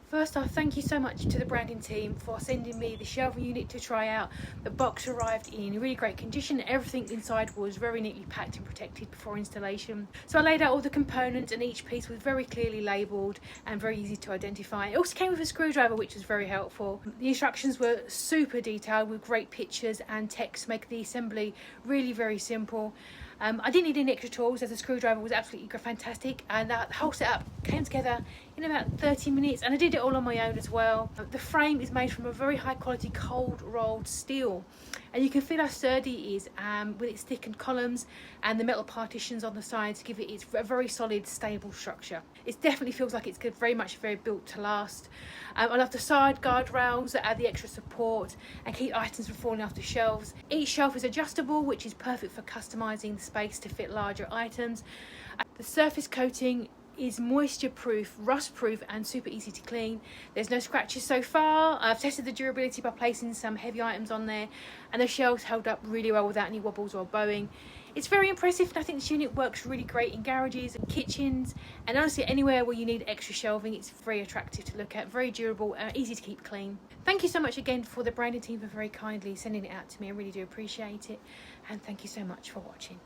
First off, thank you so much to the branding team for sending me the shelving unit to try out. The box arrived in really great condition. Everything inside was very neatly packed and protected before installation. So I laid out all the components, and each piece was very clearly labelled and very easy to identify. It also came with a screwdriver, which was very helpful. The instructions were super detailed with great pictures and text to make the assembly really very simple. I didn't need any extra tools, as the screwdriver was absolutely fantastic, and the whole setup came together in about 30 minutes, and I did it all on my own as well. The frame is made from a very high quality cold rolled steel, and you can feel how sturdy it is with its thickened columns and the metal partitions on the sides to give it its very solid, stable structure. It definitely feels like it's very built to last. I love the side guardrails that add the extra support and keep items from falling off the shelves. Each shelf is adjustable, which is perfect for customising the space to fit larger items. The surface coating is moisture proof, rust proof, and super easy to clean. There's no scratches so far. I've tested the durability by placing some heavy items on there, and the shelves held up really well without any wobbles or bowing. It's very impressive, and I think this unit works really great in garages and kitchens, and honestly anywhere where you need extra shelving. It's very attractive to look at, very durable, easy to keep clean. Thank you so much again for the branding team for very kindly sending it out to me. I really do appreciate it, and thank you so much for watching.